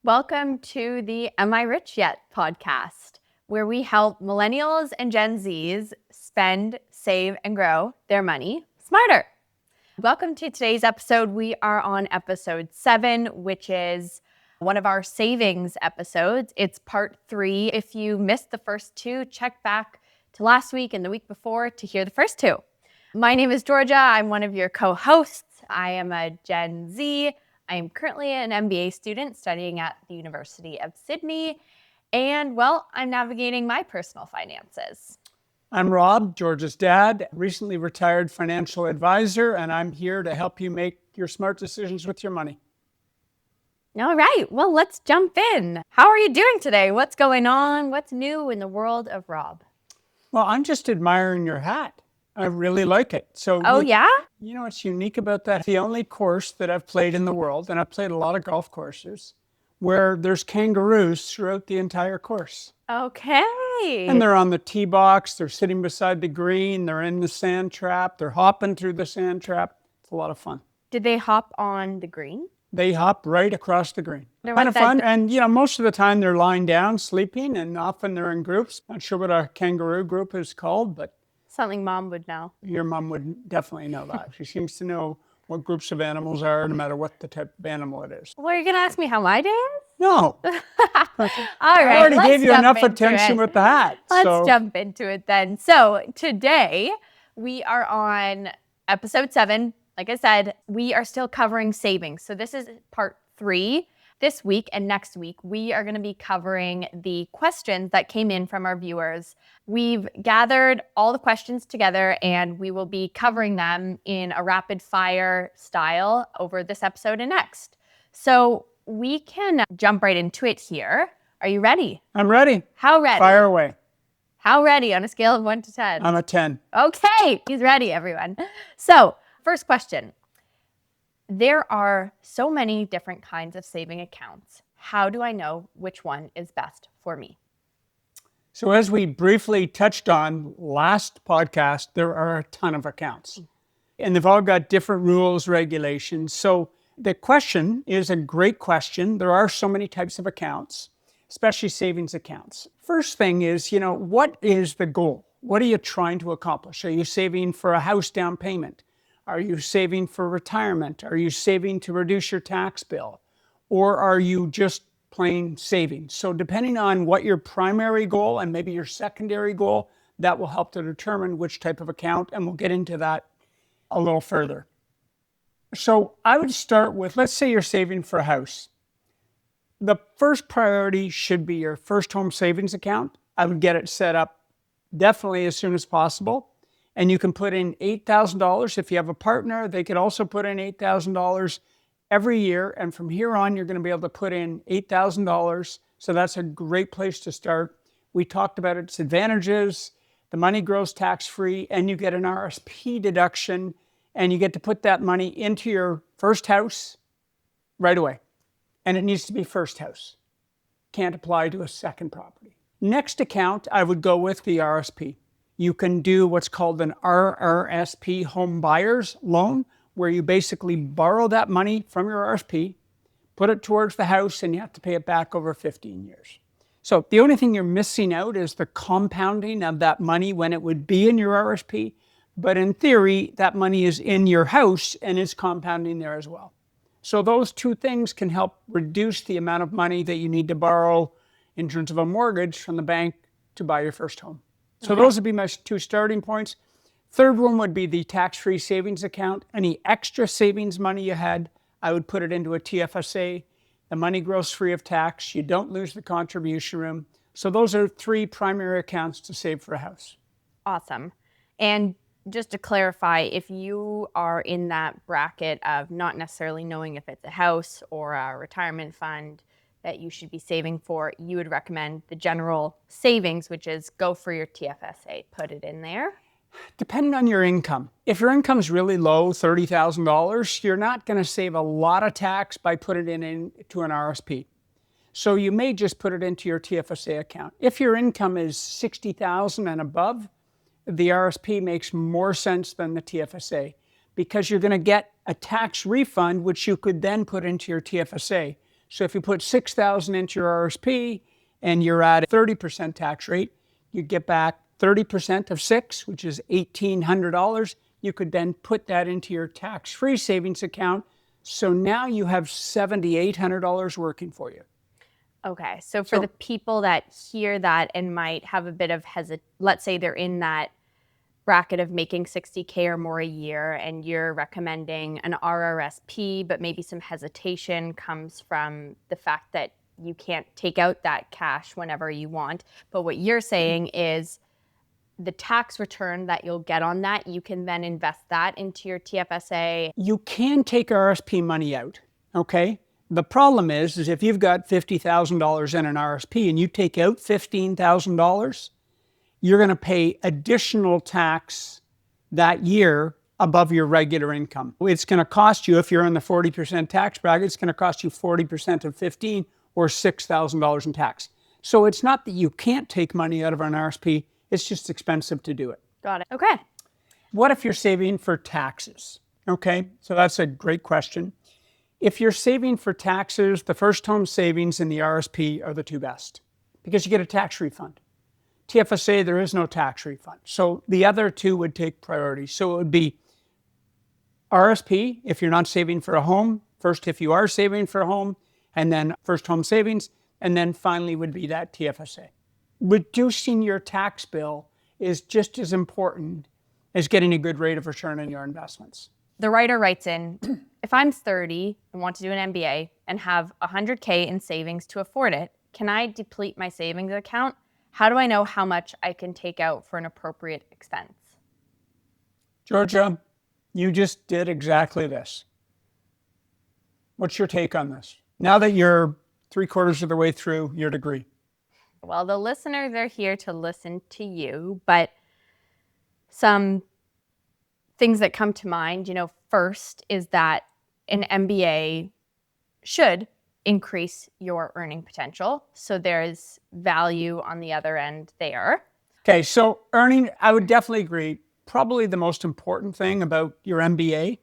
Welcome to the Am I Rich Yet podcast, where we help millennials and Gen Zs spend, save, and grow their money smarter. Welcome to today's episode. We are on episode 7, which is one of our savings episodes. It's part 3. If you missed the first 2, check back to last week and the week before to hear the first 2. My name is Georgia. I'm one of your co-hosts. I am a Gen Z. I am currently an MBA student studying at the University of Sydney, and I'm navigating my personal finances. I'm Rob, Georgia's dad, recently retired financial advisor, and I'm here to help you make your smart decisions with your money. All right, well, let's jump in. How are you doing today? What's going on? What's new in the world of Rob? Well, I'm just admiring your hat. I really like it. Yeah? You know what's unique about that? The only course that I've played in the world, and I've played a lot of golf courses, where there's kangaroos throughout the entire course. Okay. And they're on the tee box, they're sitting beside the green, they're in the sand trap, they're hopping through the sand trap. It's a lot of fun. Did they hop on the green? They hop right across the green. Kind of fun. And, most of the time they're lying down, sleeping, and often they're in groups. Not sure what a kangaroo group is called, but something Mom would know. Your mom would definitely know that. She seems to know what groups of animals are, no matter what the type of animal it is. Well, you're going to ask me how my day is? No. All right. I already gave you enough attention with the hat. Let's jump into it then. So today we are on episode 7. Like I said, we are still covering savings. So this is part 3. This week and next week, we are going to be covering the questions that came in from our viewers. We've gathered all the questions together and we will be covering them in a rapid fire style over this episode and next. So we can jump right into it here. Are you ready? I'm ready. How ready? Fire away. How ready on a scale of 1 to 10? I'm a 10. Okay, he's ready, everyone. So first question. There are so many different kinds of saving accounts. How do I know which one is best for me? So as we briefly touched on last podcast, there are a ton of accounts. And they've all got different rules, regulations. So the question is a great question. There are so many types of accounts, especially savings accounts. First thing is, what is the goal? What are you trying to accomplish? Are you saving for a house down payment? Are you saving for retirement? Are you saving to reduce your tax bill? Or are you just plain saving? So depending on what your primary goal and maybe your secondary goal, that will help to determine which type of account, and we'll get into that a little further. So I would start with, let's say you're saving for a house. The first priority should be your first home savings account. I would get it set up definitely as soon as possible. And you can put in $8,000. If you have a partner, they could also put in $8,000 every year. And from here on, you're going to be able to put in $8,000. So that's a great place to start. We talked about its advantages. The money grows tax-free, and you get an RRSP deduction, and you get to put that money into your first house right away. And it needs to be first house. Can't apply to a second property. Next account, I would go with the RRSP. You can do what's called an RRSP home buyer's loan, where you basically borrow that money from your RRSP, put it towards the house, and you have to pay it back over 15 years. So the only thing you're missing out is the compounding of that money when it would be in your RRSP. But in theory, that money is in your house and is compounding there as well. So those two things can help reduce the amount of money that you need to borrow in terms of a mortgage from the bank to buy your first home. So those would be my 2 starting points. Third one would be the tax-free savings account. Any extra savings money you had, I would put it into a TFSA. The money grows free of tax. You don't lose the contribution room. So those are 3 primary accounts to save for a house. Awesome. And just to clarify, if you are in that bracket of not necessarily knowing if it's a house or a retirement fund that you should be saving for, you would recommend the general savings, which is go for your TFSA, put it in there. Depending on your income. If your income is really low, $30,000, you're not going to save a lot of tax by putting it into an RRSP. So you may just put it into your TFSA account. If your income is $60,000 and above, the RRSP makes more sense than the TFSA, because you're going to get a tax refund, which you could then put into your TFSA. So if you put $6,000 into your RSP and you're at a 30% tax rate, you get back 30% of six, which is $1,800. You could then put that into your tax-free savings account. So now you have $7,800 working for you. Okay. So for the people that hear that and might have a bit of let's say they're in that bracket of making $60K or more a year, and you're recommending an RRSP, but maybe some hesitation comes from the fact that you can't take out that cash whenever you want. But what you're saying is the tax return that you'll get on that, you can then invest that into your TFSA. You can take RSP money out, okay? The problem is if you've got $50,000 in an RSP and you take out $15,000, you're going to pay additional tax that year above your regular income. It's going to cost you, if you're in the 40% tax bracket, it's going to cost you 40% of 15 or $6,000 in tax. So it's not that you can't take money out of an RSP, it's just expensive to do it. Got it. Okay. What if you're saving for taxes? Okay, so that's a great question. If you're saving for taxes, the first home savings and the RSP are the two best because you get a tax refund. TFSA, there is no tax refund. So the other two would take priority. So it would be RSP if you're not saving for a home, first if you are saving for a home, and then first home savings, and then finally would be that TFSA. Reducing your tax bill is just as important as getting a good rate of return on your investments. The writer writes in, if I'm 30 and want to do an MBA and have $100K in savings to afford it, can I deplete my savings account? How do I know how much I can take out for an appropriate expense? Georgia, you just did exactly this. What's your take on this? Now that you're 3/4 of the way through your degree. Well, the listeners are here to listen to you, but some things that come to mind, first is that an MBA should increase your earning potential. So there's value on the other end there. Okay, so earning, I would definitely agree. Probably the most important thing about your MBA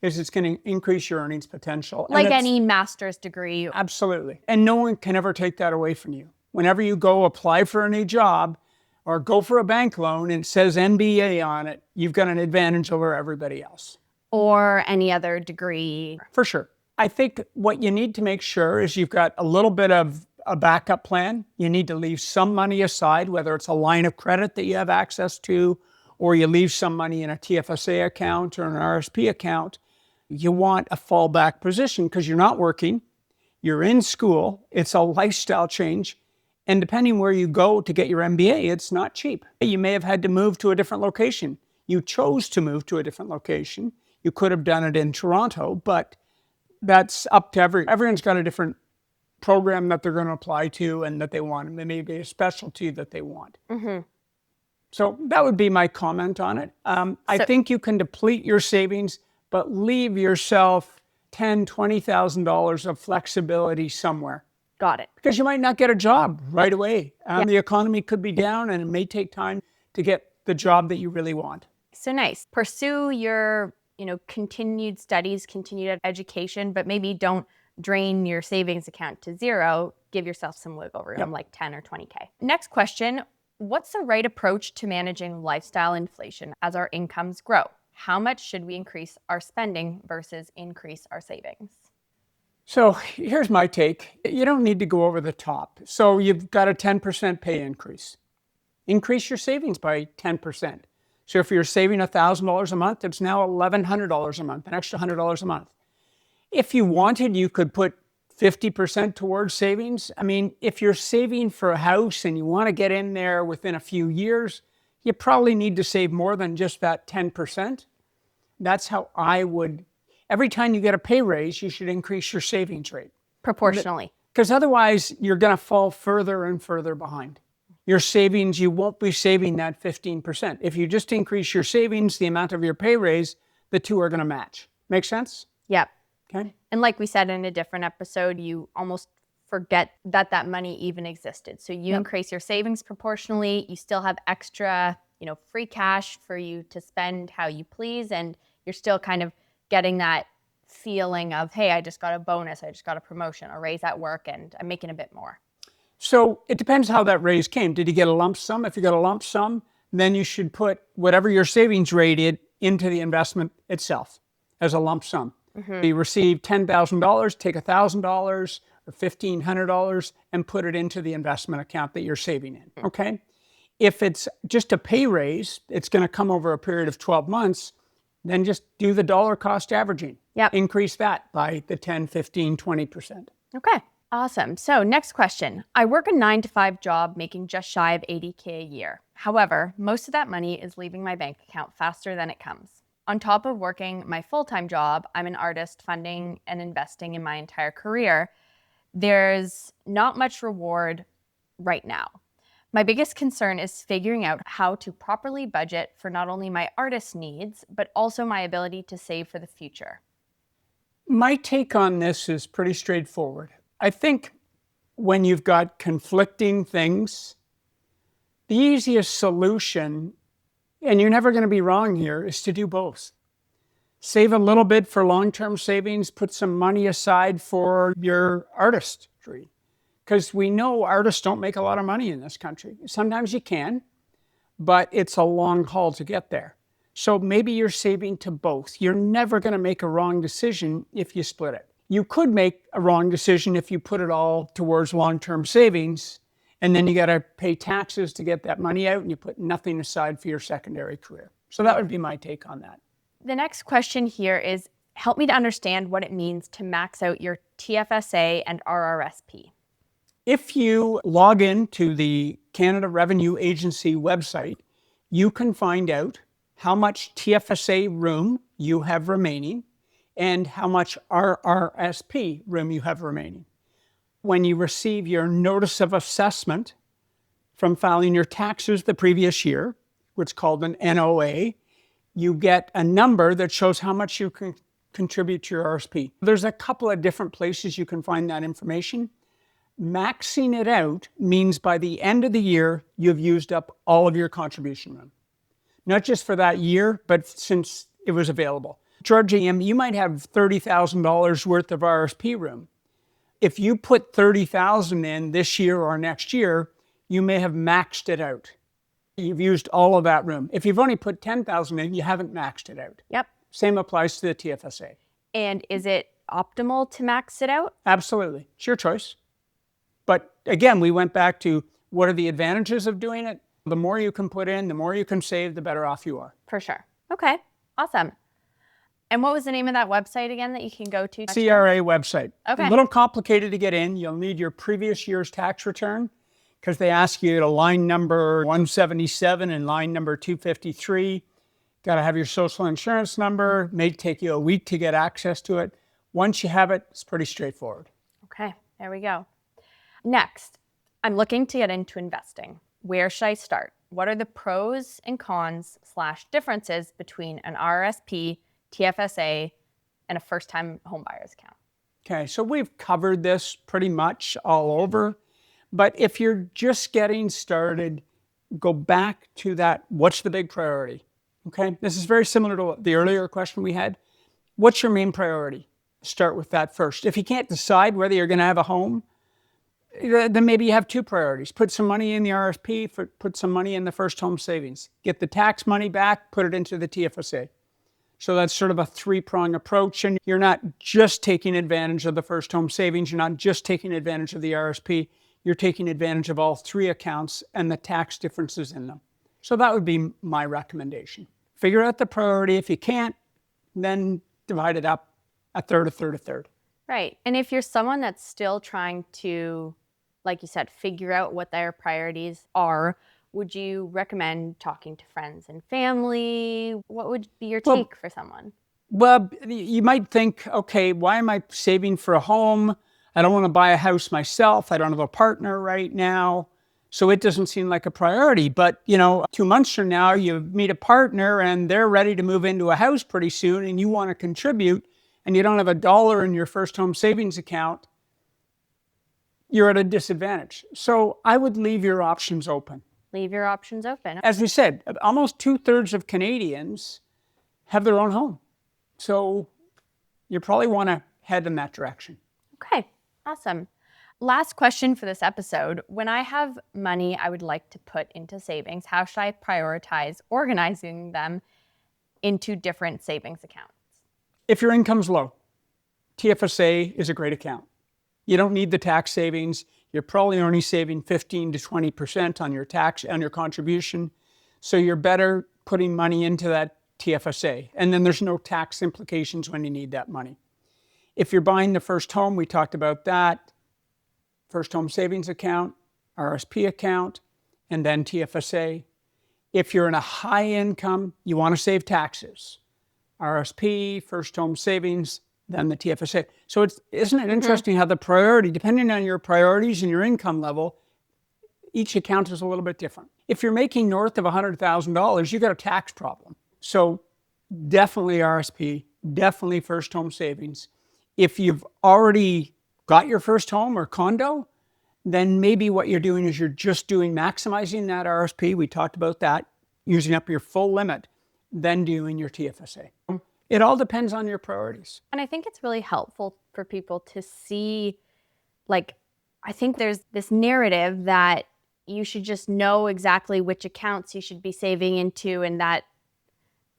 is it's going to increase your earnings potential. Like any master's degree. Absolutely. And no one can ever take that away from you. Whenever you go apply for a new job or go for a bank loan and it says MBA on it, you've got an advantage over everybody else. Or any other degree. For sure. I think what you need to make sure is you've got a little bit of a backup plan. You need to leave some money aside, whether it's a line of credit that you have access to, or you leave some money in a TFSA account or an RSP account. You want a fallback position because you're not working, you're in school, it's a lifestyle change. And depending where you go to get your MBA, it's not cheap. You may have had to move to a different location. You chose to move to a different location. You could have done it in Toronto, but that's up to everyone's got a different program that they're going to apply to and that they want. And maybe a specialty that they want. Mm-hmm. So that would be my comment on it. I think you can deplete your savings, but leave yourself $10,000, $20,000 of flexibility somewhere. Got it. Because you might not get a job right away. The economy could be down and it may take time to get the job that you really want. So nice. Pursue your, continued studies, continued education, but maybe don't drain your savings account to zero. Give yourself some wiggle room, like 10 or 20K. Next question. What's the right approach to managing lifestyle inflation as our incomes grow? How much should we increase our spending versus increase our savings? So here's my take. You don't need to go over the top. So you've got a 10% pay increase. Increase your savings by 10%. So if you're saving $1,000 a month, it's now $1,100 a month, an extra $100 a month. If you wanted, you could put 50% towards savings. I mean, if you're saving for a house and you want to get in there within a few years, you probably need to save more than just that 10%. That's how I would. Every time you get a pay raise, you should increase your savings rate. Proportionally. Because otherwise, you're going to fall further and further behind. Your savings, you won't be saving that 15%. If you just increase your savings, the amount of your pay raise, the two are going to match. Make sense? Yep. Okay. And like we said in a different episode, you almost forget that money even existed. So you increase your savings proportionally, you still have extra, free cash for you to spend how you please, and you're still kind of getting that feeling of, hey, I just got a bonus, I just got a promotion, a raise at work, and I'm making a bit more? So it depends how that raise came. Did you get a lump sum? If you got a lump sum, then you should put whatever your savings rate is into the investment itself as a lump sum. You receive $10,000, take $1,000 or $1,500 and put it into the investment account that you're saving in, okay? If it's just a pay raise, it's going to come over a period of 12 months, then just do the dollar cost averaging. Yep. Increase that by the 10, 15, 20%. Okay, awesome. So next question. I work a 9-to-5 job making just shy of $80K a year. However, most of that money is leaving my bank account faster than it comes. On top of working my full-time job, I'm an artist funding and investing in my entire career. There's not much reward right now. My biggest concern is figuring out how to properly budget for not only my artist needs, but also my ability to save for the future. My take on this is pretty straightforward. I think when you've got conflicting things, the easiest solution, and you're never going to be wrong here, is to do both. Save a little bit for long-term savings, put some money aside for your artistry. Because we know artists don't make a lot of money in this country. Sometimes you can, but it's a long haul to get there. So maybe you're saving to both. You're never going to make a wrong decision if you split it. You could make a wrong decision if you put it all towards long-term savings, and then you got to pay taxes to get that money out, and you put nothing aside for your secondary career. So that would be my take on that. The next question here is, help me to understand what it means to max out your TFSA and RRSP. If you log in to the Canada Revenue Agency website, you can find out how much TFSA room you have remaining and how much RRSP room you have remaining. When you receive your notice of assessment from filing your taxes the previous year, which is called an NOA, you get a number that shows how much you can contribute to your RRSP. There's a couple of different places you can find that information. Maxing it out means by the end of the year, you've used up all of your contribution room. Not just for that year, but since it was available. Georgia, you might have $30,000 worth of RRSP room. If you put $30,000 in this year or next year, you may have maxed it out. You've used all of that room. If you've only put $10,000 in, you haven't maxed it out. Yep. Same applies to the TFSA. And is it optimal to max it out? Absolutely. It's your choice. But again, we went back to what are the advantages of doing it? The more you can put in, the more you can save, the better off you are. For sure. Okay, awesome. And what was the name of that website again that you can go to? CRA website. Okay. A little complicated to get in. You'll need your previous year's tax return because they ask you to line number 177 and line number 253. Got to have your social insurance number. It may take you a week to get access to it. Once you have it, it's pretty straightforward. Okay, there we go. Next, I'm looking to get into investing. Where should I start? What are the pros and cons / differences between an RRSP, TFSA, and a first-time homebuyer's account? Okay, so we've covered this pretty much all over, but if you're just getting started, go back to that, what's the big priority? Okay, this is very similar to the earlier question we had. What's your main priority? Start with that first. If you can't decide whether you're going to have a home, then maybe you have two priorities. Put some money in the RRSP, put some money in the first home savings. Get the tax money back, put it into the TFSA. So that's sort of a three-prong approach, and you're not just taking advantage of the first home savings, you're not just taking advantage of the RRSP, you're taking advantage of all three accounts and the tax differences in them. So that would be my recommendation. Figure out the priority. If you can't, then divide it up a third, a third, a third. Right. And if you're someone that's still trying to, like you said, figure out what their priorities are, would you recommend talking to friends and family? What would be your take for someone? Well, you might think, okay, why am I saving for a home? I don't want to buy a house myself. I don't have a partner right now. So it doesn't seem like a priority. But, 2 months from now, you meet a partner and they're ready to move into a house pretty soon and you want to contribute and you don't have $1 in your first home savings account, you're at a disadvantage. So I would leave your options open. Leave your options open. As we said, almost 2/3 of Canadians have their own home. So you probably want to head in that direction. Okay, awesome. Last question for this episode. When I have money I would like to put into savings, how should I prioritize organizing them into different savings accounts? If your income's low, TFSA is a great account. You don't need the tax savings. You're probably only saving 15 to 20% on your tax and your contribution. So you're better putting money into that TFSA. And then there's no tax implications when you need that money. If you're buying the first home, we talked about that. First home savings account, RRSP account, and then TFSA. If you're in a high income, you want to save taxes. RRSP, first home savings, then the TFSA. So isn't it interesting how the priority, depending on your priorities and your income level, each account is a little bit different. If you're making north of $100,000, you got a tax problem. So definitely RRSP, definitely first home savings. If you've already got your first home or condo, then maybe what you're doing is you're just maximizing that RRSP. We talked about that, using up your full limit, then doing your TFSA. It all depends on your priorities. And I think it's really helpful for people to see, I think there's this narrative that you should just know exactly which accounts you should be saving into, and that,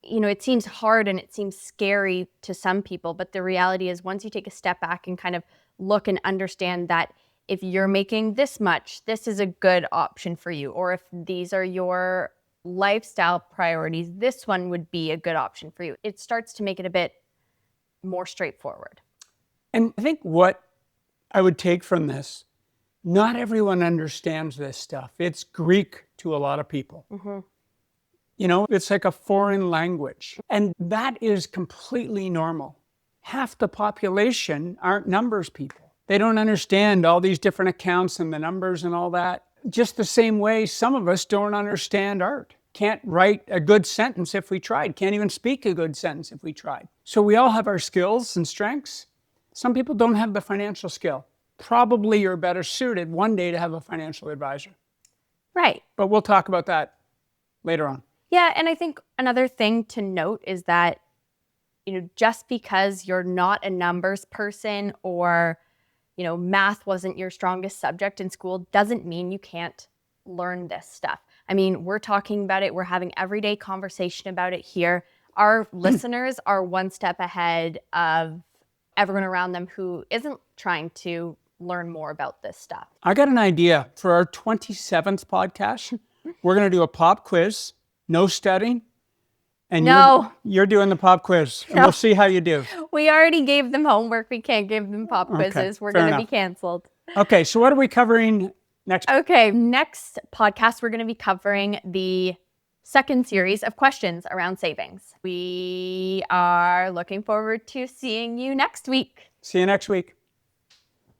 it seems hard and it seems scary to some people. But the reality is, once you take a step back and kind of look and understand that if you're making this much, this is a good option for you. Or if these are your lifestyle priorities, this one would be a good option for you. It starts to make it a bit more straightforward. And I think what I would take from this, not everyone understands this stuff. It's Greek to a lot of people. It's like a foreign language. And that is completely normal. Half the population aren't numbers people. They don't understand all these different accounts and the numbers and all that. Just the same way some of us don't understand art. Can't write a good sentence if we tried. Can't even speak a good sentence if we tried. So we all have our skills and strengths. Some people don't have the financial skill. Probably you're better suited one day to have a financial advisor. Right. But we'll talk about that later on. Yeah, and I think another thing to note is that, just because you're not a numbers person, or, math wasn't your strongest subject in school, doesn't mean you can't learn this stuff. I mean, we're talking about it. We're having everyday conversation about it here. Our listeners are one step ahead of everyone around them who isn't trying to learn more about this stuff. I got an idea for our 27th podcast. We're going to do a pop quiz, no studying. And no, you're doing the pop quiz, and we'll see how you do. We already gave them homework. We can't give them pop quizzes. Okay, we're going to be canceled. Okay, so what are we covering next? Okay, next podcast, we're going to be covering the second series of questions around savings. We are looking forward to seeing you next week. See you next week.